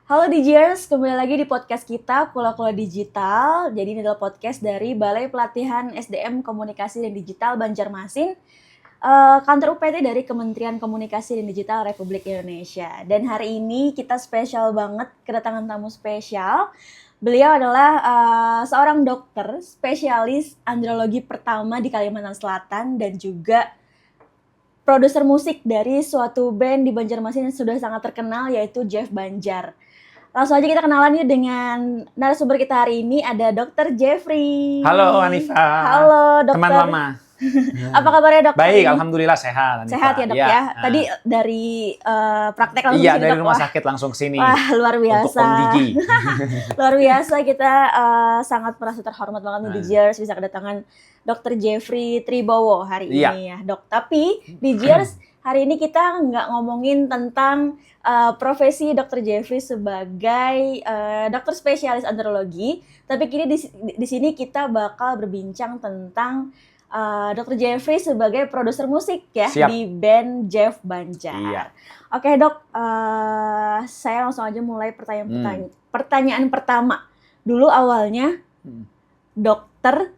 Halo Digers, kembali lagi di podcast kita Kula-Kula Digital. Jadi ini adalah podcast dari Balai Pelatihan SDM Komunikasi dan Digital Banjarmasin, kantor UPT dari Kementerian Komunikasi dan Digital Republik Indonesia. Dan hari ini kita spesial banget kedatangan tamu spesial. Beliau adalah seorang dokter spesialis andrologi pertama di Kalimantan Selatan dan juga produser musik dari suatu band di Banjarmasin yang sudah sangat terkenal, yaitu Jeff Banjar. Langsung aja kita kenalan yuk dengan narasumber kita hari ini, ada Dr. Jeffrey. Halo Hanifa. Halo dokter. Teman lama. Apa kabarnya dok? Baik, alhamdulillah sehat. Hanifa. Sehat ya dok ya. Tadi dari praktek langsung Iya, sini, dari dok. rumah sakit langsung sini. Wah luar biasa. Untuk Om Digi. Luar biasa, kita sangat merasa terhormat banget nih Digers bisa kedatangan Dr. Jeffrey Tribowo hari ini ya dok. Tapi Digers, hari ini kita nggak ngomongin tentang profesi Dr. Jeffrey sebagai dokter spesialis andrologi, tapi kini di sini kita bakal berbincang tentang Dr. Jeffrey sebagai produser musik ya. Siap. Di band Jeff Banjar. Iya. Oke dok, saya langsung aja mulai pertanyaan pertama. Dulu awalnya dokter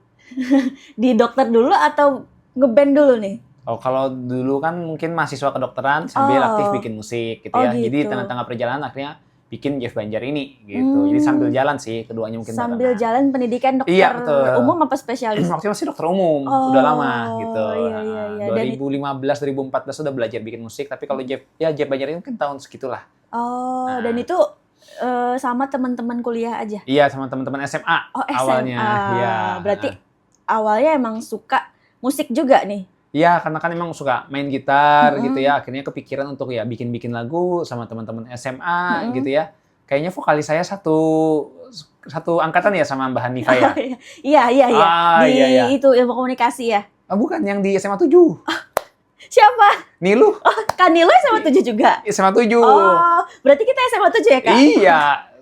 di dokter dulu atau ngeband dulu nih? Oh, kalau dulu kan mungkin mahasiswa kedokteran sambil aktif bikin musik gitu ya. Gitu. Jadi tengah-tengah perjalanan akhirnya bikin Jeff Banjar ini gitu. Jadi sambil jalan sih keduanya mungkin sambil jalan pendidikan dokter umum apa spesialis? Waktu masih dokter umum, udah lama gitu. Iya. 2015 2014 sudah belajar bikin musik, tapi kalau Jeff Banjar ini mungkin tahun segitulah. Dan itu sama teman-teman kuliah aja? Iya, sama teman-teman SMA awalnya. Iya. Berarti awalnya emang suka musik juga nih? Iya, karena kan emang suka main gitar gitu ya. Akhirnya kepikiran untuk ya bikin-bikin lagu sama teman-teman SMA gitu ya. Kayaknya vokalis saya satu angkatan ya sama Mbak Hanifa ya. Iya. Di itu ilmu komunikasi ya. Bukan, yang di SMA 7. Siapa? Nilu. Kak Nilu SMA 7 juga? SMA 7. Oh, berarti kita SMA 7 ya, Kak? Iya.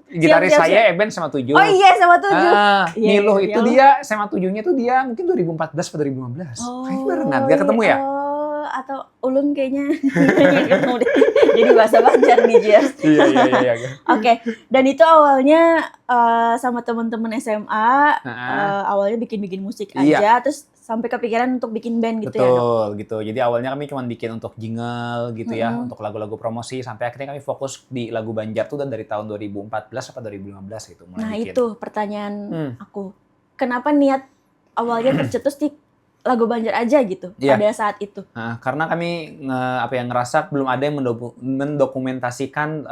Gitaris saya Eben SMA 7. Oh iya, SMA 7. Niluh itu dia SMA 7-nya tuh dia mungkin 2014 atau 2015. Kayaknya barengan, gak ketemu ya? Atau Ulun kayaknya. Jadi bahasa Banjar nih, Jers. Iya. Oke, dan itu awalnya sama teman-teman SMA, awalnya bikin-bikin musik aja, terus sampai kepikiran untuk bikin band gitu. Betul, gitu. Jadi awalnya kami cuma bikin untuk jingle gitu ya, untuk lagu-lagu promosi, sampai akhirnya kami fokus di lagu Banjar tuh dari tahun 2014 atau 2015 gitu mulai bikin. Itu pertanyaan aku. Kenapa niat awalnya tercetus di lagu Banjar aja gitu pada saat itu? Karena kami ngerasa belum ada yang mendokumentasikan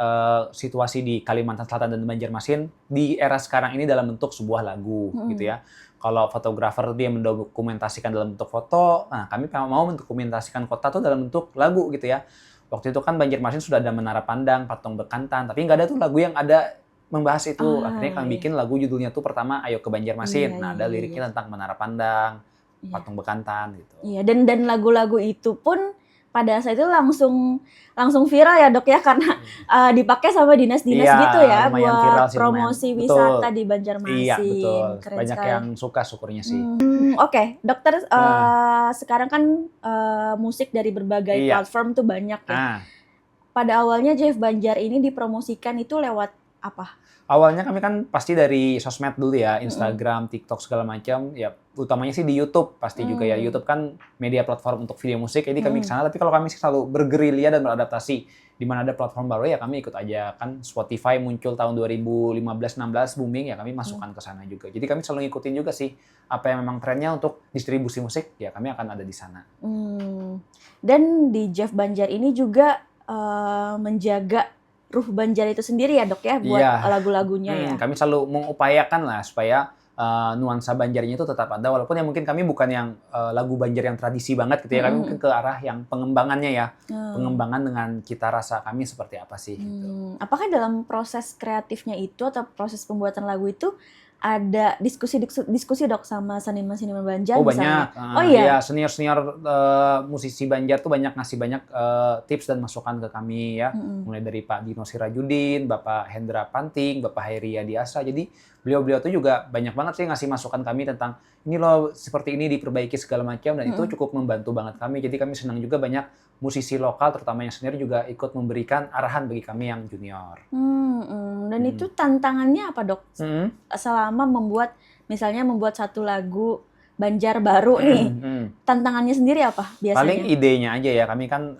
situasi di Kalimantan Selatan dan Banjarmasin di era sekarang ini dalam bentuk sebuah lagu gitu ya. Kalau fotografer dia mendokumentasikan dalam bentuk foto, kami mau mendokumentasikan kota tuh dalam bentuk lagu gitu ya. Waktu itu kan Banjarmasin sudah ada Menara Pandang, Patung Bekantan, tapi nggak ada tuh lagu yang ada membahas itu. Akhirnya kami bikin lagu judulnya tuh pertama Ayo ke Banjarmasin. Ada liriknya tentang Menara Pandang, Patung Bekantan gitu. Iya, dan lagu-lagu itu pun pada saat itu langsung viral ya dok ya, karena dipakai sama dinas-dinas gitu ya buat promosi wisata di Banjarmasin. Iya betul. Keren banyak sekali yang suka syukurnya sih. Oke, dokter sekarang kan musik dari berbagai platform tuh banyak ya. Pada awalnya Jeff Banjar ini dipromosikan itu lewat apa? Awalnya kami kan pasti dari sosmed dulu ya, Instagram, TikTok segala macam. Ya utamanya sih di YouTube pasti juga ya. YouTube kan media platform untuk video musik. Jadi kami ke sana, tapi kalau kami sih selalu bergerilya dan beradaptasi. Di mana ada platform baru ya kami ikut aja. Kan Spotify muncul tahun 2015-16 booming ya, kami masukkan ke sana juga. Jadi kami selalu ngikutin juga sih apa yang memang trennya untuk distribusi musik, ya kami akan ada di sana. Dan di Jeff Banjar ini juga menjaga ruh Banjar itu sendiri ya dok ya, buat lagu-lagunya ya. Kami selalu mengupayakan lah supaya nuansa Banjarnya itu tetap ada, walaupun ya mungkin kami bukan yang lagu Banjar yang tradisi banget gitu ya, kami mungkin ke arah yang pengembangannya ya, pengembangan dengan cita rasa kami seperti apa sih. Gitu. Apakah dalam proses kreatifnya itu atau proses pembuatan lagu itu ada diskusi Dok sama seniman-seniman Banjar Oh misalnya. banyak. Oh iya. Ya senior-senior musisi Banjar tuh ngasih banyak tips dan masukan ke kami ya. Mulai dari Pak Dino Sirajudin, Bapak Hendra Panting, Bapak Heri Yadiasa. Jadi beliau-beliau tuh juga banyak banget sih ngasih masukan kami tentang ini loh seperti ini diperbaiki segala macam dan itu cukup membantu banget kami. Jadi kami senang juga banyak musisi lokal terutama yang senior juga ikut memberikan arahan bagi kami yang junior. Dan itu tantangannya apa Dok? Selama misalnya membuat satu lagu Banjar baru nih, tantangannya sendiri apa biasanya? Paling idenya aja ya, kami kan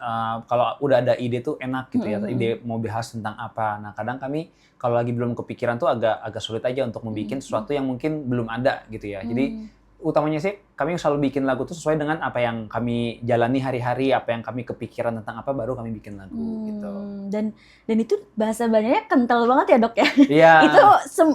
kalau udah ada ide tuh enak gitu ya, ide mau bahas tentang apa. Nah kadang kami kalau lagi belum kepikiran tuh agak sulit aja untuk membuat sesuatu yang mungkin belum ada gitu ya. Jadi utamanya sih kami selalu bikin lagu tuh sesuai dengan apa yang kami jalani hari-hari, apa yang kami kepikiran tentang apa baru kami bikin lagu gitu. Dan itu bahasa Banjarnya kental banget ya Dok ya? Iya. Itu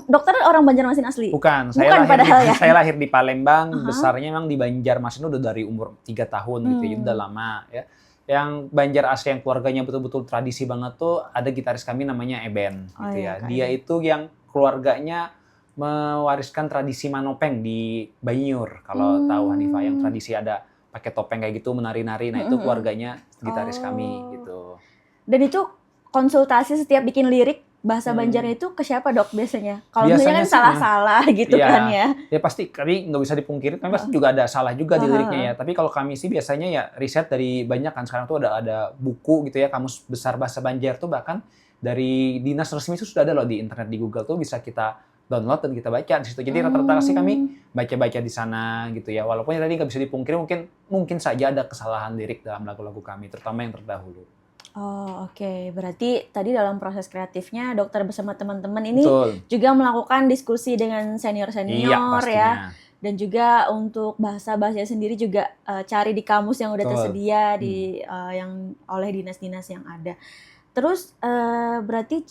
dokter orang Banjarmasin asli? Bukan saya lahir di Palembang, besarnya memang di Banjarmasin udah dari umur 3 tahun gitu, jadi udah lama ya. Yang Banjar asli yang keluarganya betul-betul tradisi banget tuh ada gitaris kami namanya Eben gitu ya. Dia itu yang keluarganya mewariskan tradisi manopeng di Banyur. Kalau tahu Hanifah yang tradisi ada pakai topeng kayak gitu menari-nari. Nah, itu keluarganya gitaris kami gitu. Dan itu konsultasi setiap bikin lirik bahasa Banjarnya itu ke siapa Dok biasanya? Kalau misalnya kan salah-salah gitu kan ya. Ya pasti kami nggak bisa dipungkiri, kan pasti juga ada salah juga di liriknya ya. Tapi kalau kami sih biasanya ya riset dari banyak kan sekarang tuh ada buku gitu ya, Kamus Besar Bahasa Banjar tuh bahkan dari dinas resmi itu sudah ada loh di internet di Google tuh bisa kita download dan kita baca di situ. Jadi rata-rata sih kami baca-baca di sana gitu ya. Walaupun tadi nggak bisa dipungkiri mungkin saja ada kesalahan lirik dalam lagu-lagu kami, terutama yang terdahulu. Oh oke. Berarti tadi dalam proses kreatifnya dokter bersama teman-teman ini juga melakukan diskusi dengan senior-senior ya. Dan juga untuk bahasa-bahasa sendiri juga cari di kamus yang udah tersedia yang oleh dinas-dinas yang ada. Terus berarti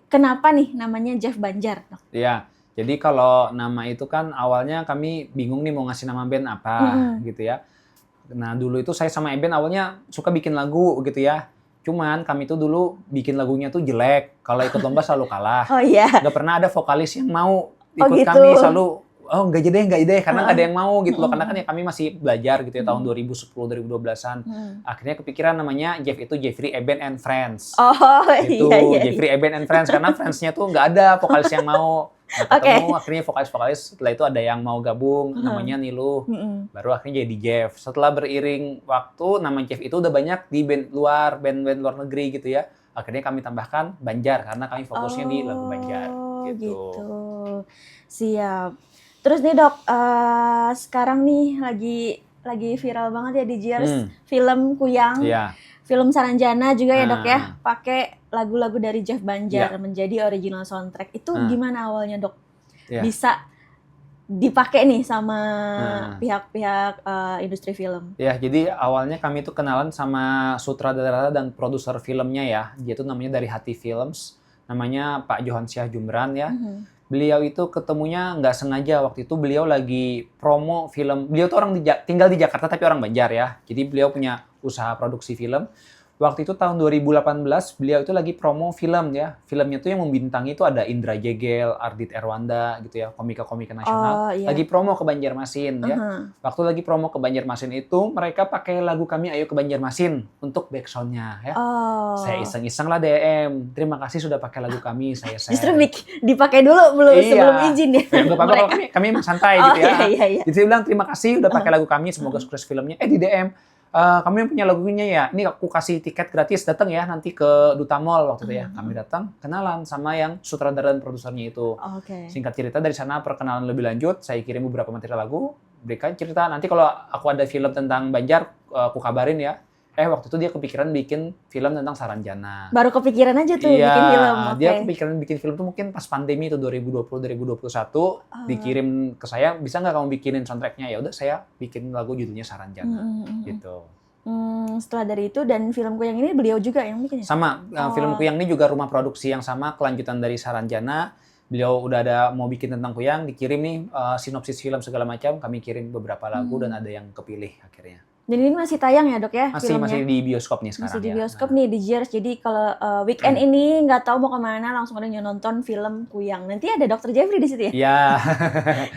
kenapa nih namanya Jeff Banjar? Iya, jadi kalau nama itu kan awalnya kami bingung nih mau ngasih nama band apa gitu ya. Nah dulu itu saya sama Eben awalnya suka bikin lagu gitu ya. Cuman kami tuh dulu bikin lagunya tuh jelek. Kalau ikut lomba selalu kalah. Oh iya. Gak pernah ada vokalis yang mau ikut kami, selalu nggak jadi karena nggak ada yang mau gitu loh. Karena kan ya kami masih belajar gitu ya tahun 2010 2012-an. Akhirnya kepikiran namanya Jeff itu Jeffrey Eben and Friends. Oh itu iya. Jeffrey Eben and Friends karena friends-nya tuh nggak ada vokalis yang mau. Nah, ketemu akhirnya vokalis setelah itu ada yang mau gabung namanya Niluh. Baru akhirnya jadi Jeff. Setelah beriring waktu nama Jeff itu udah banyak di band luar negeri gitu ya. Akhirnya kami tambahkan Banjar karena kami fokusnya di lagu Banjar gitu. Siap. Terus nih Dok, sekarang nih lagi viral banget ya di Jers film Kuyang. Film Saranjana juga ya Dok ya, pakai lagu-lagu dari Jeff Banjar menjadi original soundtrack. Itu gimana awalnya Dok? Bisa dipakai nih sama pihak-pihak industri film? Ya, jadi awalnya kami tuh kenalan sama sutradara dan produser filmnya ya. Dia tuh namanya Dari Hati Films, namanya Pak Johan Syah Jumran ya. Beliau itu ketemunya nggak sengaja, waktu itu beliau lagi promo film. Beliau tuh tinggal di Jakarta tapi orang Banjar ya. Jadi beliau punya usaha produksi film. Waktu itu tahun 2018 beliau itu lagi promo film ya. Filmnya tuh yang membintangi itu ada Indra Jegel, Ardit Erwanda gitu ya, komika-komika nasional. Lagi promo ke Banjarmasin ya. Waktu lagi promo ke Banjarmasin itu mereka pakai lagu kami Ayo ke Banjarmasin untuk backsoundnya ya. Saya iseng-iseng lah DM. Terima kasih sudah pakai lagu kami, saya share. Justru dipakai dulu sebelum izin ya. Nggak apa-apa, kami emang santai gitu ya. Jadi saya bilang terima kasih udah pakai lagu kami, semoga sukses filmnya. Di DM. Kamu yang punya lagunya ya, ini aku kasih tiket gratis, datang ya nanti ke Duta Mall waktu itu ya. Kami datang, kenalan sama yang sutradara dan produsernya itu. Singkat cerita dari sana perkenalan lebih lanjut, saya kirim beberapa material lagu, berikan cerita, nanti kalau aku ada film tentang Banjar, aku kabarin ya. Waktu itu dia kepikiran bikin film tentang Saranjana. Baru kepikiran aja tuh bikin film. Dia kepikiran bikin film tuh mungkin pas pandemi itu 2020-2021 dikirim ke saya, bisa nggak kamu bikinin soundtracknya? Ya udah saya bikin lagu judulnya Saranjana gitu. Setelah dari itu dan film Kuyang ini beliau juga yang bikinnya? Sama, film Kuyang ini juga rumah produksi yang sama, kelanjutan dari Saranjana. Beliau udah ada mau bikin tentang Kuyang, dikirim nih sinopsis film segala macam, kami kirim beberapa lagu dan ada yang kepilih akhirnya. Dan ini masih tayang ya dok ya filmnya? Masih di bioskop nih sekarang. Masih di ya. bioskop nih di Jers. Jadi kalau weekend ini nggak tahu mau kemana, langsung aja nonton film Kuyang. Nanti ada Dr. Jeffrey di situ ya? Iya.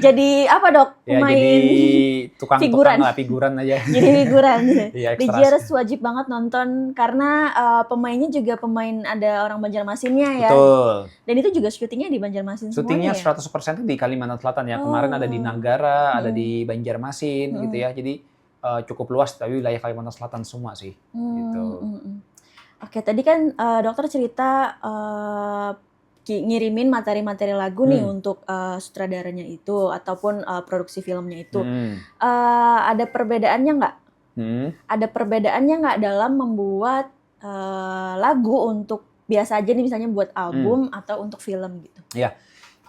Jadi apa dok? Ya, Pemain jadi figuran. figuran aja. Jadi figuran. Iya, Di Jers wajib banget nonton karena pemainnya juga pemain ada orang Banjarmasinnya ya. Betul. Dan itu juga syutingnya di Banjarmasin Syutingnya semuanya ya? 100% di Kalimantan Selatan ya. Kemarin ada di Nagara, ada di Banjarmasin gitu ya. Jadi cukup luas, tapi wilayah Kalimantan Selatan semua sih. Gitu. Oke, tadi kan dokter cerita ngirimin materi-materi lagu nih untuk sutradaranya itu ataupun produksi filmnya itu. Ada perbedaannya nggak? Ada perbedaannya nggak dalam membuat lagu untuk biasa aja nih misalnya buat album atau untuk film gitu? Ya.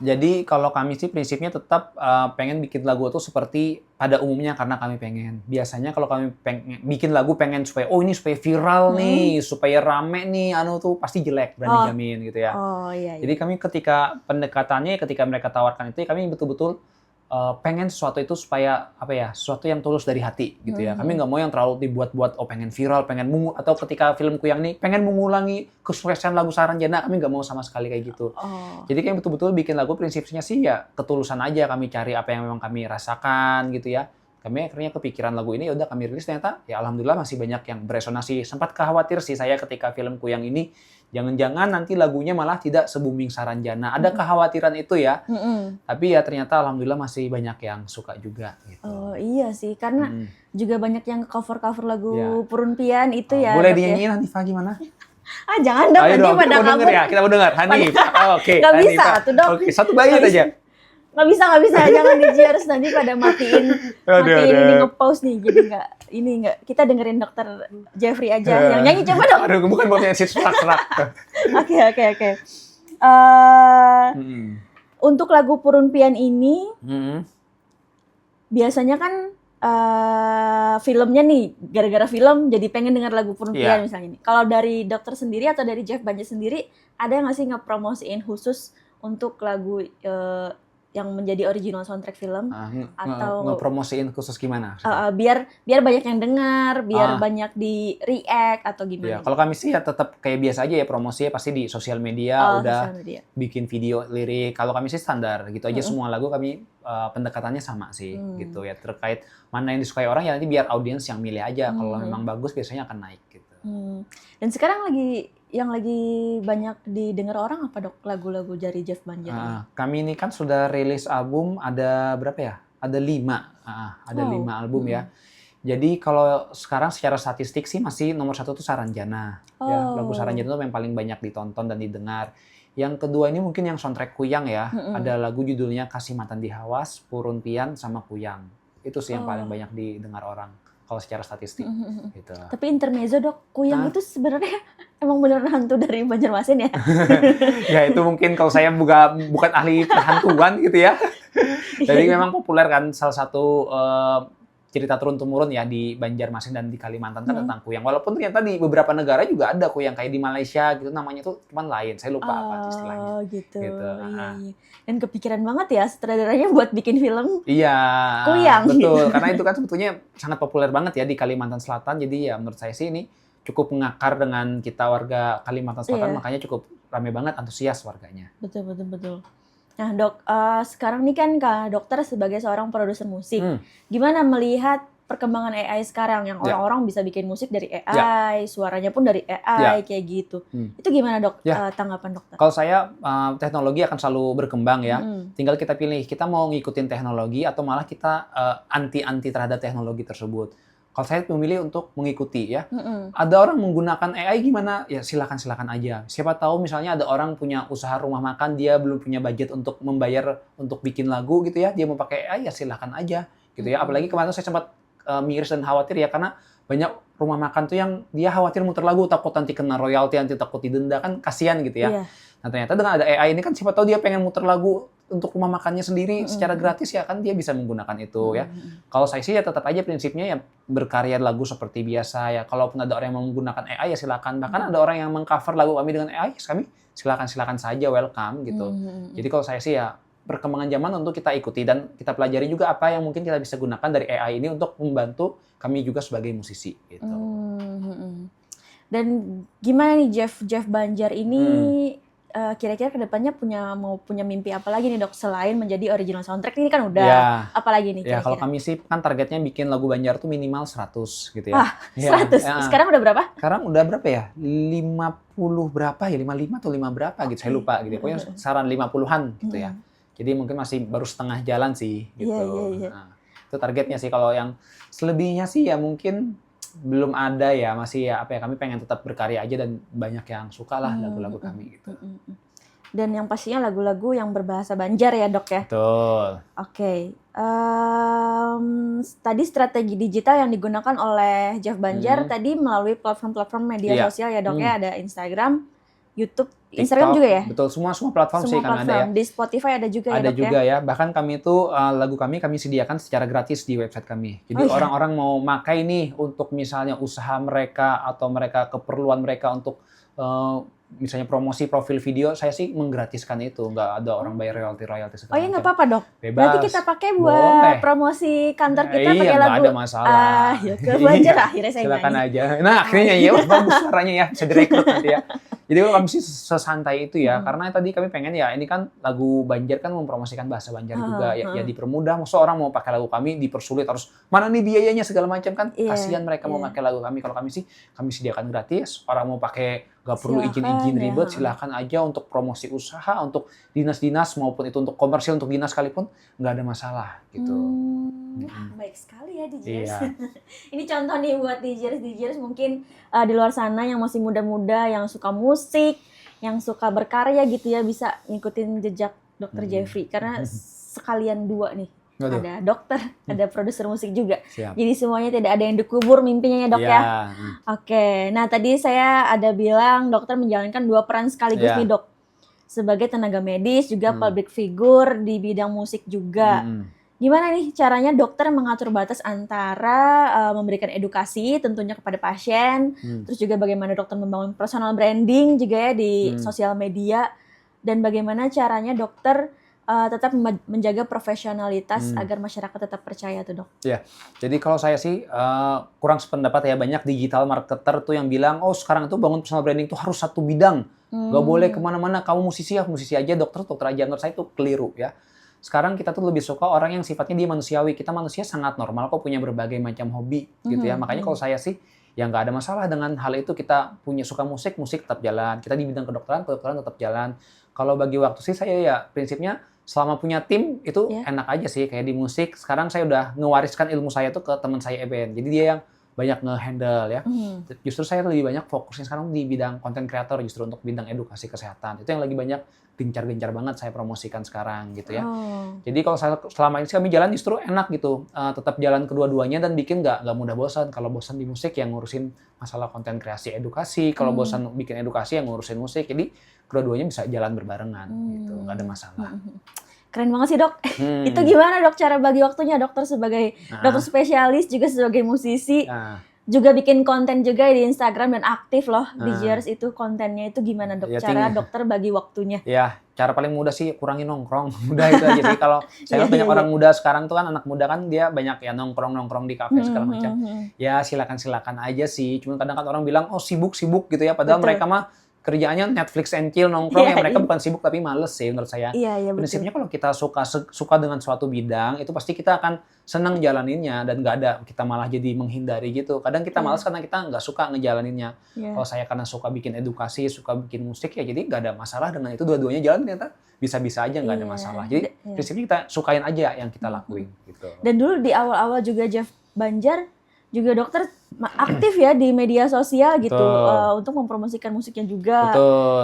Jadi kalau kami sih prinsipnya tetap pengen bikin lagu itu seperti pada umumnya karena kami pengen. Biasanya kalau kami bikin lagu pengen supaya ini supaya viral nih, supaya rame nih, tuh pasti jelek, berani jamin gitu ya. Iya. Jadi kami ketika pendekatannya, ketika mereka tawarkan itu, kami betul-betul pengen sesuatu itu supaya sesuatu yang tulus dari hati gitu ya. Kami nggak mau yang terlalu dibuat-buat pengen viral, atau ketika film Kuyang nih pengen mengulangi kesuksesan lagu Saranjana, kami nggak mau sama sekali kayak gitu. Jadi kami betul-betul bikin lagu prinsipnya sih ya ketulusan aja, kami cari apa yang memang kami rasakan gitu ya. Kami akhirnya kepikiran lagu ini, udah kami rilis, ternyata ya alhamdulillah masih banyak yang beresonasi. Sempat khawatir sih saya ketika film Kuyang ini jangan-jangan nanti lagunya malah tidak se-booming Saranjana. Ada kekhawatiran itu ya. Tapi ya ternyata alhamdulillah masih banyak yang suka juga gitu. Oh iya sih, karena juga banyak yang cover-cover lagu Purun Pian itu ya. Boleh dinyanyiin Hanifah gimana? Jangan dong, nanti pada kita mau denger ya, kita mau denger. Hanif. Oke. Nggak bisa tuh dok. Oke, satu bait aja. Nggak bisa. Jangan di Jers, nanti pada matiin ini nge-pause nih. Jadi nggak, kita dengerin Dr. Jeffrey aja. Yang nyanyi coba dong. Aduh, bukan buat nyanyi serak-serak. Oke. Untuk lagu Purun Pian ini, biasanya kan filmnya nih, gara-gara film jadi pengen denger lagu Purun Pian misalnya nih. Kalau dari dokter sendiri atau dari Jeff Banjar sendiri, ada nggak sih ngepromosiin khusus untuk lagu yang menjadi original soundtrack film atau ngepromosiin khusus gimana? Biar banyak yang dengar, biar banyak di react atau gimana? Ya, kalau kami sih ya tetap kayak biasa aja ya, promosinya pasti di sosial media, bikin video lirik. Kalau kami sih standar gitu aja, semua lagu kami pendekatannya sama sih gitu ya, terkait mana yang disukai orang ya nanti biar audiens yang milih aja. Kalau memang bagus biasanya akan naik gitu. Dan sekarang yang lagi banyak didengar orang apa dok, lagu-lagu dari Jeff Banjar? Kami ini kan sudah rilis album, ada berapa ya? Ada 5. Ada 5 album ya. Jadi kalau sekarang secara statistik sih masih nomor 1 tuh Saranjana. Ya, lagu Saranjana itu yang paling banyak ditonton dan didengar. Yang kedua ini mungkin yang soundtrack Kuyang ya. Ada lagu judulnya Kasih Mantan di Hawas, Purun Pian, sama Kuyang. Itu sih yang paling banyak didengar orang kalau secara statistik gitu. Tapi intermezzo dok, Kuyang itu sebenarnya emang beneran hantu dari Banjarmasin ya? Ya itu mungkin kalau saya bukan ahli perhantuan gitu ya. Jadi memang populer kan, salah satu cerita turun-temurun ya di Banjarmasin dan di Kalimantan kan tentang Kuyang. Walaupun ternyata di beberapa negara juga ada Kuyang, kayak di Malaysia gitu, namanya tuh cuman lain. Saya lupa apa istilahnya. Oh gitu. Iya. Dan kepikiran banget ya sutradaranya buat bikin film. Iya. Kuyang. Betul. Gitu. Karena itu kan sebetulnya sangat populer banget ya di Kalimantan Selatan. Jadi ya menurut saya sih ini cukup mengakar dengan kita warga Kalimantan Selatan, makanya cukup rame banget, antusias warganya. Betul. Nah dok, sekarang nih kan Kak Dokter sebagai seorang produser musik, gimana melihat perkembangan AI sekarang yang orang-orang bisa bikin musik dari AI, suaranya pun dari AI kayak gitu. Itu gimana dok tanggapan dokter? Kalau saya teknologi akan selalu berkembang ya. Tinggal kita pilih, kita mau ngikutin teknologi atau malah kita anti terhadap teknologi tersebut. Kalau saya memilih untuk mengikuti ya. Ada orang menggunakan AI gimana? Ya silakan aja. Siapa tahu misalnya ada orang punya usaha rumah makan, dia belum punya budget untuk membayar untuk bikin lagu gitu ya. Dia mau pakai AI ya silakan aja gitu ya. Apalagi kemarin saya sempat miris dan khawatir ya, karena banyak rumah makan tuh yang dia khawatir muter lagu, takut nanti kena royalti, nanti takut didenda, kan kasihan gitu ya. Nah ternyata dengan ada AI ini kan siapa tahu dia pengen muter lagu untuk rumah makannya sendiri secara gratis ya, kan dia bisa menggunakan itu ya. Kalau saya sih ya tetap aja prinsipnya ya berkarya lagu seperti biasa ya. Kalaupun ada orang yang mau menggunakan AI ya silakan. Bahkan ada orang yang mengcover lagu kami dengan AI, kami silakan saja, welcome gitu. Jadi kalau saya sih ya perkembangan zaman untuk kita ikuti dan kita pelajari juga apa yang mungkin kita bisa gunakan dari AI ini untuk membantu kami juga sebagai musisi gitu. Dan gimana nih Jeff Banjar ini kira-kira kedepannya mau punya mimpi apa lagi nih Dok selain menjadi original soundtrack ini kan udah apalagi nih kira-kira? Ya kalau kami sih kan targetnya bikin lagu Banjar tuh minimal 100 gitu ya. Wah, 100. Sekarang udah berapa? Sekarang udah berapa ya? 50 berapa ya? 55 atau 5 berapa gitu. Saya lupa gitu. Pokoknya saran 50-an gitu ya. Jadi mungkin masih baru setengah jalan sih gitu. Nah, itu targetnya sih. Kalau yang selebihnya sih ya mungkin belum ada ya, masih ya apa ya, kami pengen tetap berkarya aja dan banyak yang suka lah lagu-lagu kami gitu. Dan yang pastinya lagu-lagu yang berbahasa Banjar ya Dok ya? Betul. Oke. Tadi strategi digital yang digunakan oleh Jeff Banjar tadi melalui platform-platform media sosial ya Dok ya, ada Instagram, YouTube, Instagram TikTok, juga ya? Betul, semua platform sih kan ada ya. Di Spotify ada juga ya Ada Dok juga ya. Bahkan kami itu lagu kami sediakan secara gratis di website kami. Jadi orang-orang mau makai nih untuk misalnya usaha mereka atau mereka keperluan mereka untuk misalnya promosi profil video, saya sih menggratiskan itu. Nggak ada orang bayar royalti segala macam. Oh iya nggak apa-apa Dok? Bebas. Berarti kita pakai buat promosi kantor kita pakai lagu. Iya, nggak ada masalah. Ya ke Banjar akhirnya saya silakan nyanyi. aja. Nah akhirnya ya bagus suaranya ya, bisa direkrut nanti ya. Jadi kalau kami sih sesantai itu ya, karena tadi kami pengen ya, ini kan lagu Banjar kan mempromosikan bahasa Banjar juga, ya dipermudah. Maksud orang mau pakai lagu kami dipersulit harus mana nih biayanya segala macam kan, kasihan mereka mau pakai lagu kami. Kalau kami sih kami sediakan gratis, orang mau pakai nggak perlu izin-izin ribet, silakan aja untuk promosi usaha, untuk dinas-dinas maupun itu untuk komersil, untuk dinas sekalipun nggak ada masalah gitu. Baik sekali ya DJers. Ini contoh nih buat DJers mungkin di luar sana yang masih muda-muda, yang suka musik, yang suka berkarya gitu ya, bisa ngikutin jejak Dr. Jeffrey karena sekalian dua nih. Ada dokter, ada produser musik juga. Siap. Jadi semuanya tidak ada yang dikubur mimpinya ya Dok ya. Oke, nah tadi saya ada bilang dokter menjalankan dua peran sekaligus nih Dok. Sebagai tenaga medis, juga public figure di bidang musik juga. Gimana nih caranya dokter mengatur batas antara memberikan edukasi tentunya kepada pasien, terus juga bagaimana dokter membangun personal branding juga ya di sosial media, dan bagaimana caranya dokter tetap menjaga profesionalitas agar masyarakat tetap percaya tuh Dok. Ya, jadi kalau saya sih kurang sependapat ya, banyak digital marketer tuh yang bilang, oh sekarang itu bangun personal branding tuh harus satu bidang, gak boleh kemana-mana, kamu musisi ya musisi aja, dokter aja. Menurut saya itu keliru ya. Sekarang kita tuh lebih suka orang yang sifatnya dia manusiawi, kita manusia sangat normal kok punya berbagai macam hobi gitu ya. Makanya kalau saya sih ya nggak ada masalah dengan hal itu, kita punya suka musik tetap jalan, kita di bidang kedokteran tetap jalan. Kalau bagi waktu sih saya ya prinsipnya selama punya tim itu enak aja sih, kayak di musik sekarang saya udah ngewariskan ilmu saya tuh ke teman saya Eben, jadi dia yang banyak nge-handle ya. Justru saya lebih banyak fokusnya sekarang di bidang content creator, justru untuk bidang edukasi kesehatan itu yang lagi banyak gencar-gencar banget saya promosikan sekarang gitu ya. Jadi kalau saya selama ini kami jalan justru enak gitu, tetap jalan kedua-duanya dan bikin nggak mudah bosan. Kalau bosan di musik yang ngurusin masalah konten kreasi edukasi, kalau bosan bikin edukasi yang ngurusin musik, jadi kedua-duanya bisa jalan berbarengan gitu, nggak ada masalah. Keren banget sih Dok. Itu gimana Dok cara bagi waktunya dokter sebagai dokter spesialis juga sebagai musisi, juga bikin konten juga di Instagram dan aktif loh di DJers itu kontennya itu gimana Dok? Ya, cara dokter bagi waktunya? Ya cara paling mudah sih kurangin nongkrong, udah itu aja sih. Kalau saya banyak orang muda sekarang tuh kan, anak muda kan dia banyak ya nongkrong di kafe segala macam. Ya silakan aja sih. Cuma kadang kan orang bilang oh sibuk gitu ya, padahal mereka mah kerjaannya Netflix and chill nongkrong, ya mereka bukan sibuk tapi males sih menurut saya. Prinsipnya kalau kita suka dengan suatu bidang itu pasti kita akan senang jalaninnya dan nggak ada kita malah jadi menghindari gitu. Kadang kita malas karena kita nggak suka ngejalaninnya. Kalau saya karena suka bikin edukasi, suka bikin musik ya jadi nggak ada masalah dengan itu, dua-duanya jalan ternyata bisa-bisa aja nggak ada masalah. Jadi prinsipnya kita sukain aja yang kita lakuin gitu. Dan dulu di awal-awal juga Jeff Banjar juga dokter aktif ya di media sosial gitu untuk mempromosikan musiknya juga.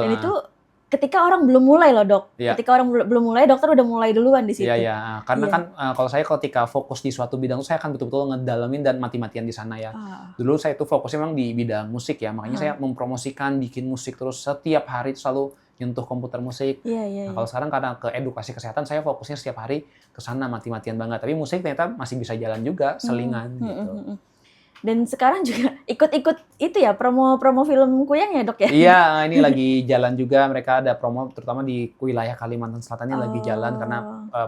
Dan itu ketika orang belum mulai loh Dok. Ketika orang belum mulai, dokter udah mulai duluan di situ. Iya. Karena kan kalau saya ketika fokus di suatu bidang itu saya akan betul-betul ngedalamin dan mati-matian di sana ya. Dulu saya itu fokusnya memang di bidang musik ya. Makanya saya mempromosikan, bikin musik terus setiap hari itu selalu nyentuh komputer musik. Kalau sekarang karena ke edukasi kesehatan saya fokusnya setiap hari ke sana mati-matian banget. Tapi musik ternyata masih bisa jalan juga, selingan gitu. Dan sekarang juga ikut-ikut itu ya, promo film Kuyang ya dok ya? Iya, ini lagi jalan juga, mereka ada promo terutama di wilayah Kalimantan Selatan ini lagi jalan karena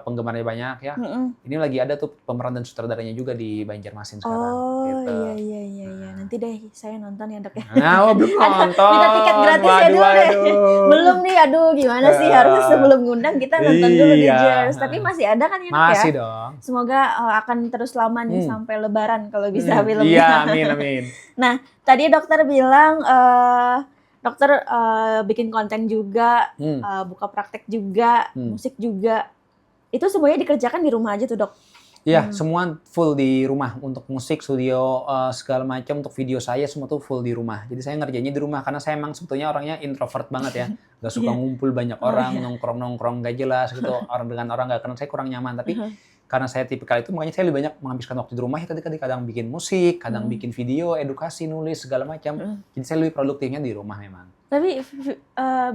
penggemarnya banyak ya. Ini lagi ada tuh pemeran dan sutradaranya juga di Banjarmasin sekarang. Oh Gitu. iya. Nanti deh saya nonton ya dok ya. Nah, belum nonton. Minta tiket gratis ya dulu deh. Belum nih, aduh gimana sih, harus sebelum ngundang kita nonton dulu di Jers. Tapi masih ada kan ya dok ya? Masih dong. Semoga akan terus lama nih sampai Lebaran kalau bisa filmnya. Iya, amin. Nah, tadi dokter bilang dokter bikin konten juga, buka praktek juga, musik juga. Itu semuanya dikerjakan di rumah aja tuh dok? Iya, semua full di rumah. Untuk musik, studio, segala macam. Untuk video saya semua tuh full di rumah. Jadi saya ngerjainnya di rumah karena saya emang sebetulnya orangnya introvert banget ya. Gak suka ngumpul banyak orang, nongkrong-nongkrong gak jelas gitu. Orang dengan orang gak kenal, saya kurang nyaman. Tapi karena saya tipikal itu, makanya saya lebih banyak menghabiskan waktu di rumah. Ya tadi kadang bikin musik, kadang bikin video, edukasi, nulis, segala macam. Jadi saya lebih produktifnya di rumah memang. Tapi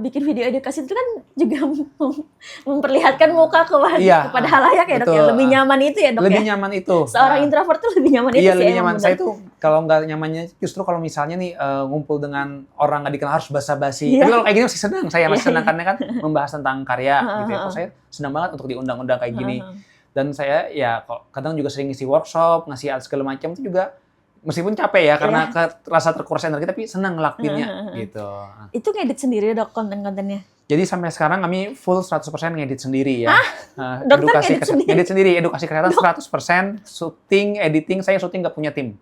bikin video edukasi itu kan juga memperlihatkan muka kepada halayak ya dok ya? Lebih nyaman itu ya dok lebih ya? nyaman itu. Seorang introvert tuh lebih nyaman itu iya, sih. lebih nyaman. Saya tuh kalau nggak nyamannya justru kalau misalnya nih ngumpul dengan orang nggak dikenal harus basa-basi. Tapi kalau kayak gini masih senang. Saya masih senang karena kan membahas tentang karya gitu ya. Kalau saya senang banget untuk diundang-undang kayak gini. Dan saya ya kadang juga sering ngisi workshop, ngasih art segala macam itu juga meskipun capek ya karena rasa terkuras energi tapi senang ngelakuinnya gitu. Itu ngedit sendiri dok konten-kontennya? Jadi sampai sekarang kami full 100% ngedit sendiri ya. Dokter ngedit sendiri, edukasi kesehatan 100%, syuting, editing saya syuting nggak punya tim.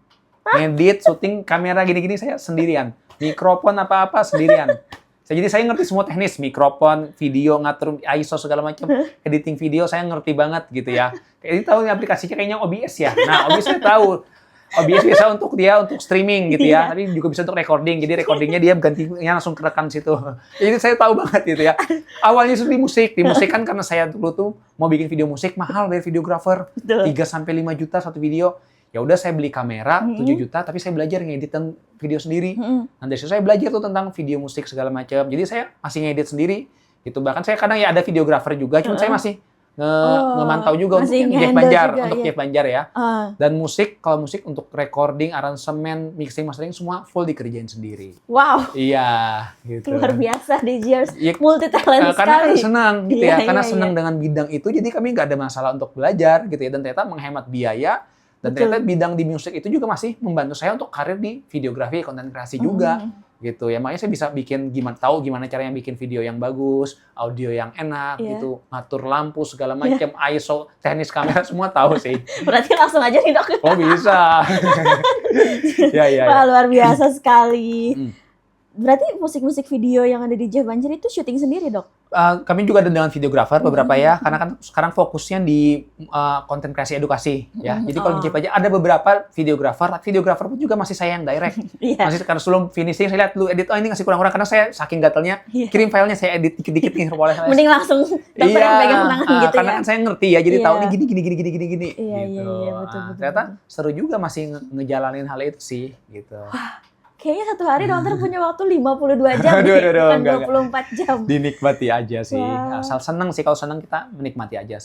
Ngedit, syuting, kamera gini-gini saya sendirian. Mikrofon apa-apa sendirian. Jadi saya ngerti semua teknis, mikrofon, video, ngatur ISO segala macam, editing video saya ngerti banget gitu ya. Ini tahu aplikasinya kayaknya OBS ya. Nah, OBS saya tahu. OBS bisa untuk streaming gitu ya, tapi juga bisa untuk recording. Jadi recordingnya dia gantinya langsung kerekam situ. Jadi saya tahu banget gitu ya. Awalnya itu di musik kan karena saya dulu tuh mau bikin video musik mahal dari videographer, 3-5 juta satu video. Ya udah saya beli kamera 7 juta, tapi saya belajar ngedit video sendiri. Nah dari situ saya belajar tuh tentang video musik segala macam. Jadi saya masih ngedit sendiri. Gitu bahkan saya kadang ya ada videographer juga, cuma saya masih ngemantau juga untuk Jeff Banjar, Jeff Banjar ya. Dan musik, kalau musik untuk recording, aransemen, mixing, mastering semua full dikerjain sendiri. Wow. Iya, gitu. Luar biasa di Jers, multi talent sekali. Karena senang gitu ya, karena senang dengan bidang itu, jadi kami nggak ada masalah untuk belajar gitu ya, dan ternyata menghemat biaya. Dan ternyata bidang di musik itu juga masih membantu saya untuk karir di videografi, konten kreasi juga. Gitu ya, makanya saya bisa tahu gimana caranya bikin video yang bagus, audio yang enak gitu, ngatur lampu segala macam, ISO, teknis kamera semua tahu sih. Berarti langsung aja nih dok. Oh bisa. Ya. Wah luar biasa sekali. Berarti musik-musik video yang ada di Jeff Banjar itu syuting sendiri dok? Kami juga ada dengan videographer beberapa ya, karena kan sekarang fokusnya di konten kreasi edukasi ya. Jadi kalau di Jeff aja ada beberapa videographer pun juga masih saya yang direct. Masih karena sebelum finishing saya lihat lu edit, ini ngasih kurang-kurang karena saya saking gatelnya kirim filenya saya edit dikit-dikit nih boleh. Mending langsung dokter yang pegang tangan gitu karena ya. kan saya ngerti ya, jadi tahu nih gini. Iya, betul. Ternyata seru juga masih ngejalanin hal itu sih gitu. Kayaknya satu hari dokter punya waktu 52 jam, bukan 24 jam. Dinikmati aja sih. Asal seneng sih, kalau seneng kita menikmati aja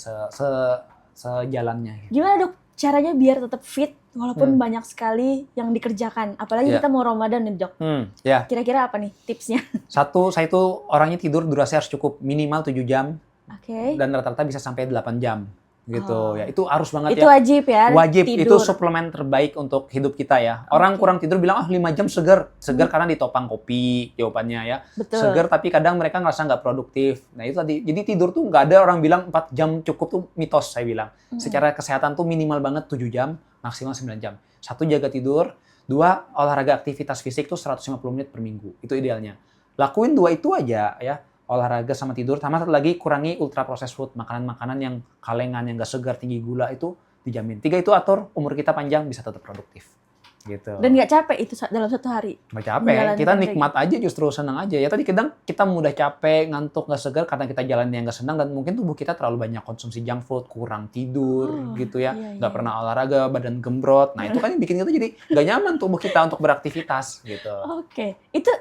sejalannya. Gimana dok caranya biar tetap fit walaupun banyak sekali yang dikerjakan? Apalagi kita mau Ramadan nih dok. Kira-kira apa nih tipsnya? Satu, saya itu orangnya tidur durasi harus cukup minimal 7 jam. Dan rata-rata bisa sampai 8 jam. Gitu ya, itu harus banget itu wajib ya, wajib tidur. Itu suplemen terbaik untuk hidup kita ya. Orang kurang tidur bilang 5 jam seger karena ditopang kopi jawabannya ya. Seger tapi kadang mereka ngerasa nggak produktif. Nah itu tadi, jadi tidur tuh nggak ada orang bilang 4 jam cukup tuh mitos saya bilang. Secara kesehatan tuh minimal banget 7 jam, maksimal 9 jam. 1, jaga tidur. 2, olahraga aktivitas fisik tuh 150 menit per minggu, itu idealnya. Lakuin 2 itu aja ya. Olahraga sama tidur, sama satu lagi kurangi ultra processed food, makanan-makanan yang kalengan, yang nggak segar, tinggi gula, itu dijamin. 3 itu atur, umur kita panjang, bisa tetap produktif. Gitu. Dan nggak capek itu dalam satu hari? Nggak capek, kita nikmat aja, justru senang aja. Ya tadi kadang kita mudah capek, ngantuk, nggak segar, karena kita jalan yang nggak senang, dan mungkin tubuh kita terlalu banyak konsumsi junk food, kurang tidur, gitu ya. Nggak pernah olahraga, badan gembrot. Nah itu kan yang bikin kita jadi nggak nyaman tubuh kita untuk beraktivitas. Gitu. Itu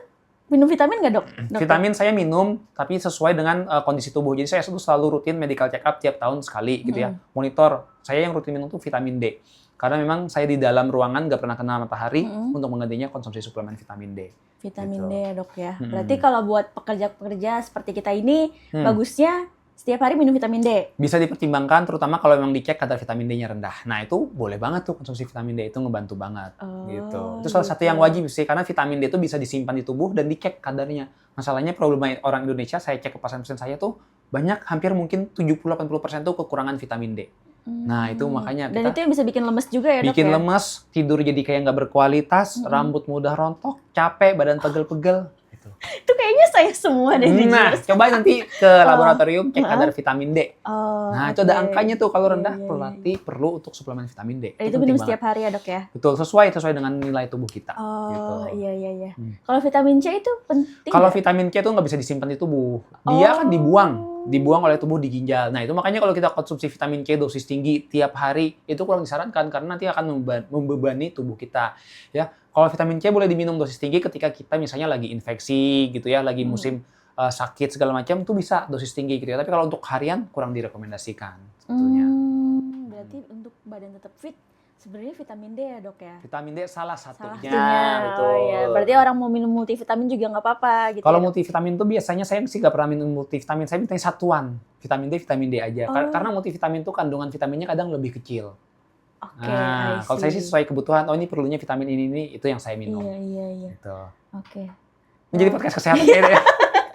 minum vitamin nggak dok? Vitamin saya minum, tapi sesuai dengan kondisi tubuh. Jadi saya selalu rutin medical check up tiap tahun sekali gitu ya. Monitor, saya yang rutin minum tuh vitamin D. Karena memang saya di dalam ruangan nggak pernah kena matahari untuk menggantinya konsumsi suplemen vitamin D. Vitamin Gitu. D ya dok ya. Berarti kalau buat pekerja-pekerja seperti kita ini, bagusnya setiap hari minum vitamin D. Bisa dipertimbangkan, terutama kalau memang dicek kadar vitamin D-nya rendah. Nah itu boleh banget tuh konsumsi vitamin D, itu ngebantu banget. Gitu. Itu salah satu yang wajib sih, karena vitamin D itu bisa disimpan di tubuh dan dicek kadarnya. Masalahnya problem orang Indonesia, saya cek ke pasien-pasien saya tuh banyak, hampir mungkin 70-80% tuh kekurangan vitamin D. Nah itu makanya Dan itu yang bisa bikin lemes juga ya dok bikin ya? lemes, tidur jadi kayak nggak berkualitas, rambut mudah rontok, capek, badan pegel-pegel. Gitu. Itu kayaknya saya semua deh. Nah, coba nanti ke laboratorium cek kadar vitamin D. Nah, itu ada angkanya tuh, kalau rendah berarti perlu untuk suplemen vitamin D. Itu minum setiap hari ya dok ya? Betul, sesuai dengan nilai tubuh kita. Oh gitu. Iya. Kalau vitamin C itu penting? Kalau vitamin C itu nggak bisa disimpan di tubuh, dia akan dibuang oleh tubuh di ginjal. Nah itu makanya kalau kita konsumsi vitamin C dosis tinggi tiap hari itu kurang disarankan karena nanti akan membebani tubuh kita. Ya, kalau vitamin C boleh diminum dosis tinggi ketika kita misalnya lagi infeksi gitu ya, lagi musim sakit segala macam tuh bisa dosis tinggi gitu ya. Tapi kalau untuk harian kurang direkomendasikan sebetulnya. Berarti untuk badan tetap fit sebenarnya vitamin D ya dok ya? Vitamin D salah satunya. Betul. Oh, ya. Berarti orang mau minum multivitamin juga nggak apa-apa gitu. Kalau ya, multivitamin tuh biasanya saya sih nggak pernah minum multivitamin. Saya minta satuan vitamin D, vitamin D aja. Karena multivitamin tuh kandungan vitaminnya kadang lebih kecil. Oke. Nah, kalau saya sih sesuai kebutuhan. Oh ini perlunya vitamin ini itu yang saya minum. Iya. Gitu. Oke. Menjadi podcast kesehatan kayaknya.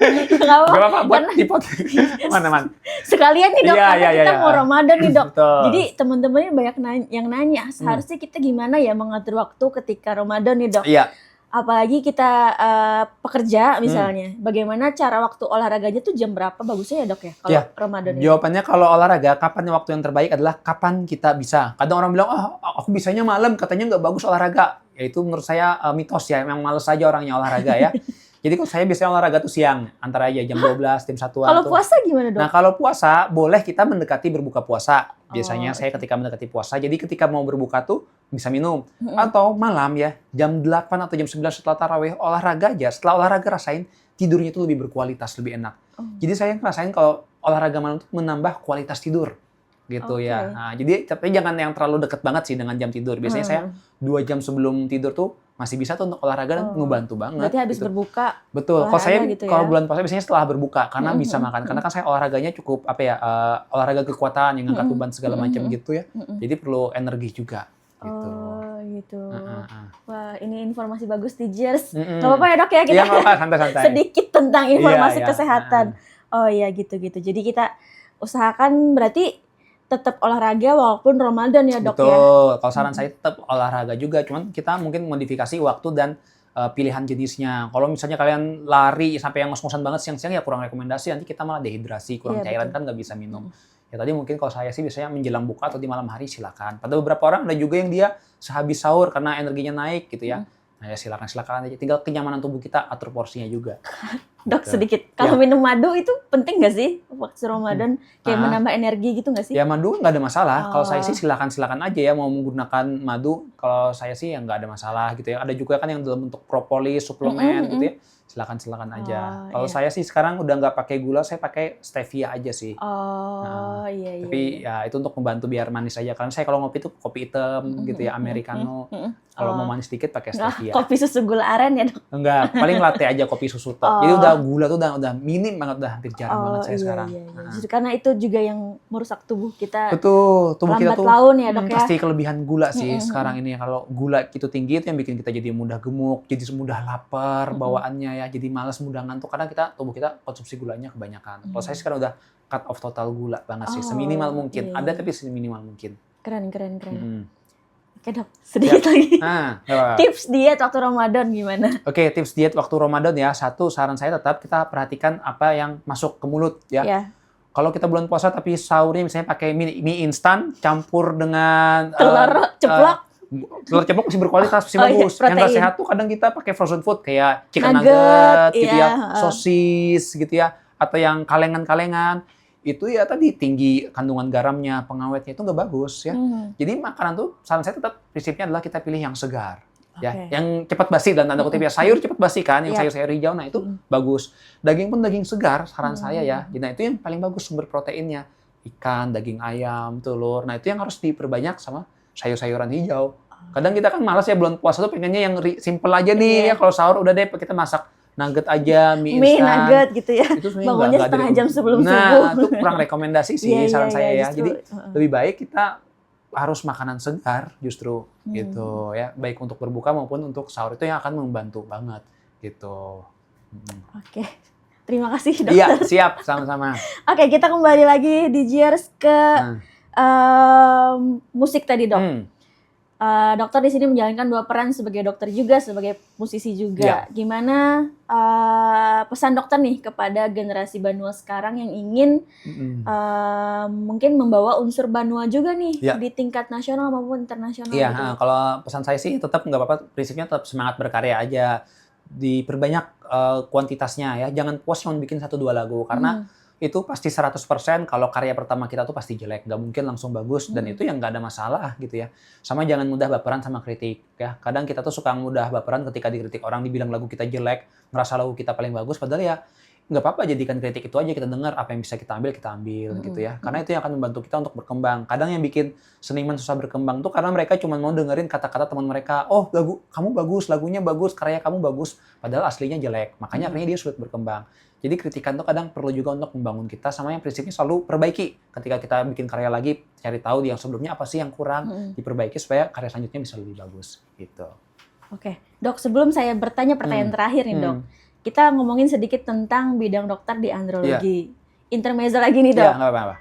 Nggak apa-apa buat di podcast. Mana. Sekalian nih dok, karena kita mau Ramadan nih dok. Betul. Jadi teman-teman ini banyak yang nanya, seharusnya kita gimana ya mengatur waktu ketika Ramadan nih dok? Iya. Apalagi kita pekerja misalnya, bagaimana cara waktu olahraganya tuh jam berapa bagusnya ya dok ya kalau Ramadan ini? Jawabannya kalau olahraga, kapan waktu yang terbaik adalah kapan kita bisa. Kadang orang bilang, aku bisanya malam, katanya nggak bagus olahraga. Ya itu menurut saya mitos ya, memang males aja orangnya olahraga ya. Jadi kalau saya biasanya olahraga tuh siang, antara aja jam 12, jam 1-an. Kalau puasa gimana dok? Nah kalau puasa, boleh kita mendekati berbuka puasa. Biasanya saya ketika mendekati puasa, jadi ketika mau berbuka tuh bisa minum. Atau malam ya, jam 8 atau jam 9 setelah tarawih, olahraga aja. Setelah olahraga rasain, tidurnya tuh lebih berkualitas, lebih enak. Jadi saya ngerasain kalau olahraga malam tuh menambah kualitas tidur. Gitu ya. Nah, jadi tapi jangan yang terlalu deket banget sih dengan jam tidur. Biasanya saya 2 jam sebelum tidur tuh masih bisa tuh untuk olahraga dan ngebantu banget. Berarti habis gitu. berbuka. Betul. Kalau saya gitu kalau ya? bulan puasa biasanya setelah berbuka karena bisa makan. Karena kan saya olahraganya cukup olahraga kekuatan yang ngangkat beban segala macam gitu ya. Jadi perlu energi juga. Gitu. Oh gitu. Wah ini informasi bagus Dijers. Gak apa-apa ya dok ya kita Iya, nggak apa-apa, santai-santai. sedikit tentang informasi Iya. kesehatan. Oh iya gitu. Jadi kita usahakan berarti tetap olahraga walaupun Ramadan ya dok ya. Betul. Kalau saran saya tetap olahraga juga, cuman kita mungkin modifikasi waktu dan pilihan jenisnya. Kalau misalnya kalian lari sampai yang ngos-ngosan banget siang-siang ya kurang rekomendasi, nanti kita malah dehidrasi, kurang cairan kan nggak bisa minum. Ya tadi mungkin kalau saya sih biasanya menjelang buka atau di malam hari silakan. Pada beberapa orang ada juga yang dia sehabis sahur karena energinya naik gitu ya. Nah ya silakan aja. Tinggal kenyamanan tubuh kita atur porsinya juga. Dok Gitu. sedikit. Kalau minum madu itu penting nggak sih waktu Ramadan? Kayak menambah energi gitu nggak sih? Ya madu nggak ada masalah. Kalau saya sih silakan aja ya mau menggunakan madu. Kalau saya sih ya nggak ada masalah gitu ya. Ada juga kan yang dalam bentuk propolis, suplemen gitu ya. Silakan aja. Kalau saya sih sekarang udah nggak pakai gula, saya pakai stevia aja sih. Iya. Tapi ya itu untuk membantu biar manis aja. Karena saya kalau ngopi tuh kopi hitam gitu ya, americano. Kalau mau manis dikit pakai stevia. Kopi susu gula aren ya dok? Enggak, paling latte aja kopi susu tok. Jadi udah gula tuh udah minim banget, udah hampir jarang banget saya sekarang. Justru karena itu juga yang merusak tubuh kita. Betul, tubuh kita tuh laun ya dok ya. pasti kelebihan gula sih sekarang ini. Kalau gula itu tinggi itu yang bikin kita jadi mudah gemuk, jadi mudah lapar bawaannya ya, jadi malas, mudah ngantuk. Karena tubuh kita konsumsi gulanya kebanyakan. Kalau saya sekarang udah cut off total gula banget sih, seminimal mungkin. Ada tapi seminimal mungkin. Keren. Oke dok, sedikit lagi. Tips diet waktu Ramadan gimana? Oke, tips diet waktu Ramadan ya. Satu, saran saya tetap kita perhatikan apa yang masuk ke mulut ya. Kalau kita bulan puasa tapi sahurnya misalnya pakai mie instan campur dengan telur ceplok. Telur ceplok masih berkualitas, masih bagus. Yang nggak sehat tuh kadang kita pakai frozen food kayak chicken nugget gitu ya, sosis gitu ya, atau yang kalengan-kalengan. Itu ya tadi tinggi kandungan garamnya, pengawetnya itu nggak bagus ya. Jadi makanan tuh saran saya tetap prinsipnya adalah kita pilih yang segar. Ya, yang cepat basi dan tanda kutip ya, sayur cepat basi kan, yang sayur-sayur hijau, nah itu bagus. Daging pun daging segar, saran saya ya. Nah itu yang paling bagus sumber proteinnya, ikan, daging ayam, telur. Nah itu yang harus diperbanyak sama sayur-sayuran hijau. Kadang kita kan malas ya bulan puasa tuh pengennya yang simple aja nih Iya. ya, kalau sahur udah deh kita masak nugget aja, mie Mie instan. nugget gitu ya. Itu sebenarnya Bangunnya nggak setengah dari- jam sebelum subuh. Nah, itu kurang rekomendasi sih Iya, saran iya, saya iya, ya. justru, Jadi lebih baik kita harus makanan segar justru gitu ya, baik untuk berbuka maupun untuk sahur, itu yang akan membantu banget gitu. Oke. Terima kasih dokter. Iya, siap, sama-sama. Oke, kita kembali lagi di Jeers ke musik tadi, Dok. Dokter di sini menjalankan 2 peran sebagai dokter juga, sebagai musisi juga. Gimana pesan dokter nih kepada generasi Banua sekarang yang ingin mungkin membawa unsur Banua juga nih di tingkat nasional maupun internasional? Iya, gitu. kalau pesan saya sih tetap nggak apa-apa, prinsipnya tetap semangat berkarya aja. Diperbanyak kuantitasnya ya, jangan puas cuma bikin 1-2 lagu, karena itu pasti 100% kalau karya pertama kita tuh pasti jelek, nggak mungkin langsung bagus, dan itu yang nggak ada masalah gitu ya. Sama jangan mudah baperan sama kritik ya. Kadang kita tuh suka mudah baperan ketika dikritik orang, dibilang lagu kita jelek, ngerasa lagu kita paling bagus, padahal ya nggak apa-apa, jadikan kritik itu aja, kita dengar apa yang bisa kita ambil gitu ya. Karena itu yang akan membantu kita untuk berkembang. Kadang yang bikin seniman susah berkembang tuh karena mereka cuma mau dengerin kata-kata teman mereka, oh lagu kamu bagus, lagunya bagus, karya kamu bagus, padahal aslinya jelek. Makanya akhirnya dia sulit berkembang. Jadi kritikan tuh kadang perlu juga untuk membangun kita, sama yang prinsipnya selalu perbaiki. Ketika kita bikin karya lagi, cari tahu yang sebelumnya apa sih yang kurang, diperbaiki supaya karya selanjutnya bisa lebih bagus gitu. Oke, Dok, sebelum saya bertanya pertanyaan terakhir nih, Dok. Kita ngomongin sedikit tentang bidang dokter di andrologi. Intermezzo lagi nih, Dok. Iya, nggak apa-apa.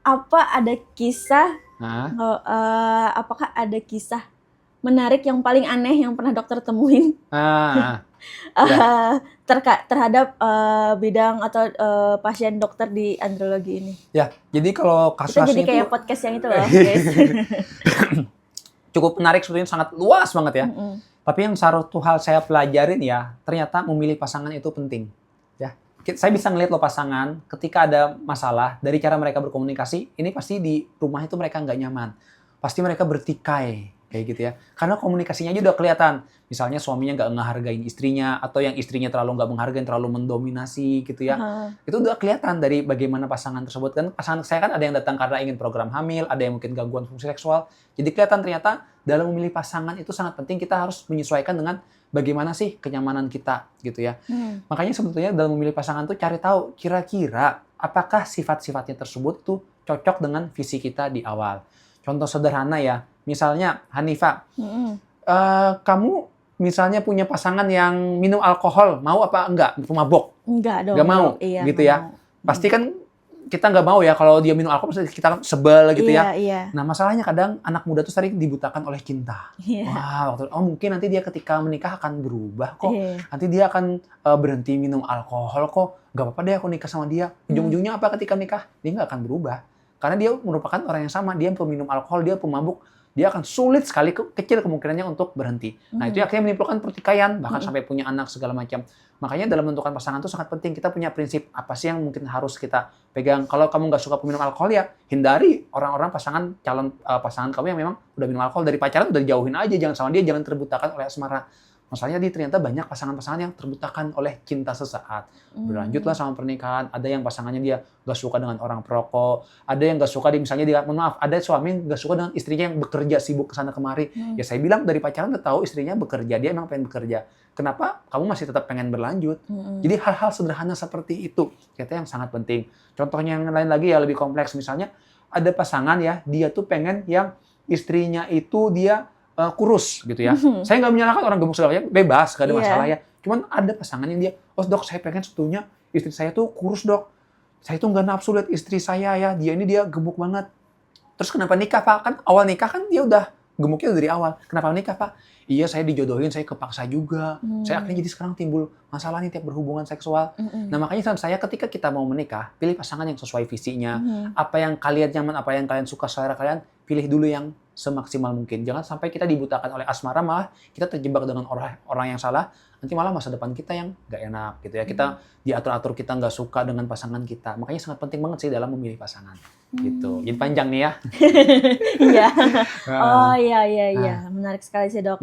Apa ada kisah, apakah ada kisah menarik yang paling aneh yang pernah dokter temuin terhadap bidang atau pasien dokter di andrologi ini? Ya, jadi kalau Kita kasusnya jadi kayak itu podcast yang itu loh, guys. cukup menarik, sebetulnya sangat luas banget ya. Tapi yang satu hal saya pelajarin ya, ternyata memilih pasangan itu penting. Ya, saya bisa ngeliat loh pasangan ketika ada masalah, dari cara mereka berkomunikasi, ini pasti di rumah itu mereka nggak nyaman. Pasti mereka bertikai, kayak gitu ya. Karena komunikasinya aja udah kelihatan. Misalnya suaminya nggak ngehargain istrinya, atau yang istrinya terlalu nggak menghargain, terlalu mendominasi gitu ya. Itu udah kelihatan dari bagaimana pasangan tersebut. Kan pasangan saya kan ada yang datang karena ingin program hamil, ada yang mungkin gangguan fungsi seksual. Jadi kelihatan ternyata dalam memilih pasangan itu sangat penting, kita harus menyesuaikan dengan bagaimana sih kenyamanan kita gitu ya. Makanya sebetulnya dalam memilih pasangan tuh cari tahu kira-kira apakah sifat-sifatnya tersebut tuh cocok dengan visi kita di awal. Contoh sederhana ya, misalnya Hanifah, kamu misalnya punya pasangan yang minum alkohol, mau apa enggak? Pemabok? Enggak dong. Enggak mau, iya, gitu ya. Pasti kan kita nggak mau ya kalau dia minum alkohol, pasti kita sebel gitu ya. Iya. Nah masalahnya kadang anak muda tuh sering dibutakan oleh cinta. Wah, mungkin nanti dia ketika menikah akan berubah kok. Nanti dia akan berhenti minum alkohol kok. Gak apa-apa deh aku nikah sama dia. Ujung-ujungnya apa ketika nikah? Dia nggak akan berubah. Karena dia merupakan orang yang sama. Dia peminum alkohol, dia pemabuk. Dia akan sulit sekali, kecil kemungkinannya untuk berhenti. Nah itu akhirnya menimbulkan pertikaian, bahkan sampai punya anak segala macam. Makanya dalam menentukan pasangan itu sangat penting. Kita punya prinsip apa sih yang mungkin harus kita pegang. Kalau kamu nggak suka peminum alkohol ya hindari orang-orang calon pasangan kamu yang memang udah minum alkohol. Dari pacaran udah jauhin aja, jangan sama dia, jangan terbutakan oleh asmara. Masalahnya ternyata banyak pasangan-pasangan yang terbutakan oleh cinta sesaat. Berlanjutlah sama pernikahan. Ada yang pasangannya dia nggak suka dengan orang perokok. Ada yang nggak suka, misalnya dia, maaf, ada suami yang nggak suka dengan istrinya yang bekerja sibuk kesana kemari. Ya saya bilang dari pacaran udah tahu istrinya bekerja, dia emang pengen bekerja. Kenapa kamu masih tetap pengen berlanjut? Jadi hal-hal sederhana seperti itu ternyata yang sangat penting. Contohnya yang lain lagi ya lebih kompleks. Misalnya ada pasangan ya, dia tuh pengen yang istrinya itu dia kurus gitu ya. Saya nggak menyalahkan orang gemuk segala macam, bebas, gak ada masalah ya. Cuman ada pasangan yang dia, oh dok saya pengen sebetulnya istri saya tuh kurus dok. Saya tuh nggak nafsu lihat istri saya ya, dia gemuk banget. Terus kenapa nikah pak? Kan awal nikah kan dia udah gemuknya dari awal. Kenapa nikah pak? Iya saya dijodohin, saya kepaksa juga. Saya akhirnya jadi sekarang timbul masalah nih tiap berhubungan seksual. Nah makanya saran saya ketika kita mau menikah, pilih pasangan yang sesuai visinya. Apa yang kalian nyaman, apa yang kalian suka selera kalian, pilih dulu yang semaksimal mungkin. Jangan sampai kita dibutakan oleh asmara, malah kita terjebak dengan orang yang salah. Nanti malah masa depan kita yang nggak enak gitu ya. Kita diatur-atur, kita nggak suka dengan pasangan kita. Makanya sangat penting banget sih dalam memilih pasangan. Gitu. Jadi panjang nih ya. Iya. Oh iya. Menarik sekali sih dok.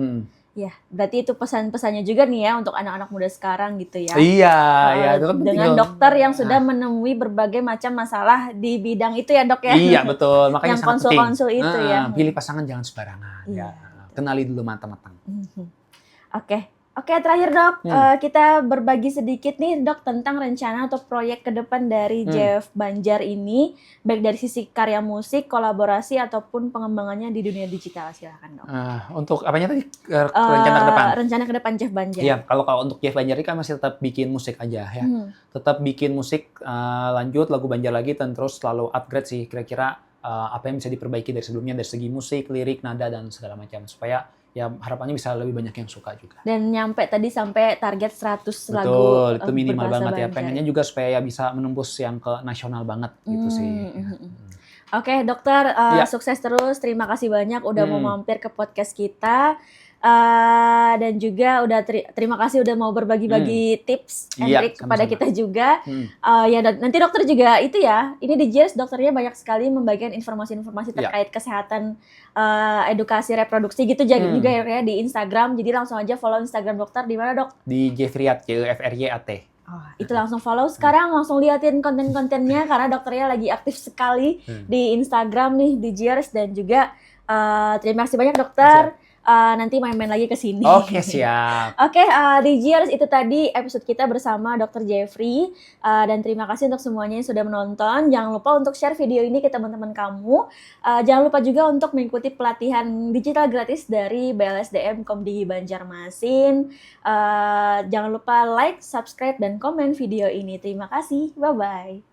Ya, berarti itu pesan-pesannya juga nih ya untuk anak-anak muda sekarang gitu ya. Iya, ya itu kan Dengan penting. dokter yang sudah menemui berbagai macam masalah di bidang itu ya dok ya. Iya betul, makanya Yang sangat penting. konsul-konsul itu ya. Pilih pasangan jangan sembarangan Iya, ya. Kenali dulu matang-matang. Oke, terakhir dok, kita berbagi sedikit nih dok tentang rencana atau proyek ke depan dari Jeff Banjar ini, baik dari sisi karya musik, kolaborasi ataupun pengembangannya di dunia digital. Silakan dok. Untuk apanya tadi rencana ke depan? Rencana ke depan Jeff Banjar. Iya, kalau untuk Jeff Banjar ini kan masih tetap bikin musik aja ya. Tetap bikin musik, lanjut lagu Banjar lagi, dan terus selalu upgrade sih kira-kira apa yang bisa diperbaiki dari sebelumnya dari segi musik, lirik, nada dan segala macam supaya ya harapannya bisa lebih banyak yang suka juga. Dan nyampe tadi sampai target 100 lagu. Betul, itu minimal banget ya. Banjar. Pengennya juga supaya ya bisa menembus yang ke nasional banget gitu sih. Oke, dokter, sukses terus. Terima kasih banyak udah mau mampir ke podcast kita. Dan juga udah terima kasih udah mau berbagi-bagi tips and trik kepada kita juga. Ya nanti dokter juga itu ya, ini di JERS dokternya banyak sekali membagikan informasi-informasi terkait kesehatan, edukasi reproduksi gitu juga ya di Instagram. Jadi langsung aja follow Instagram dokter di mana dok? Di Jeffryat, JEFRYAT. Itu langsung follow sekarang, langsung liatin konten-kontennya karena dokternya lagi aktif sekali di Instagram nih di JERS. Dan juga terima kasih banyak dokter. Nanti main-main lagi ke sini. Oke, siap. Oke, di JERS itu tadi episode kita bersama Dr. Jeffrey. Dan terima kasih untuk semuanya yang sudah menonton. Jangan lupa untuk share video ini ke teman-teman kamu. Jangan lupa juga untuk mengikuti pelatihan digital gratis dari BLSDM Komdigi Banjarmasin. Jangan lupa like, subscribe, dan komen video ini. Terima kasih. Bye-bye.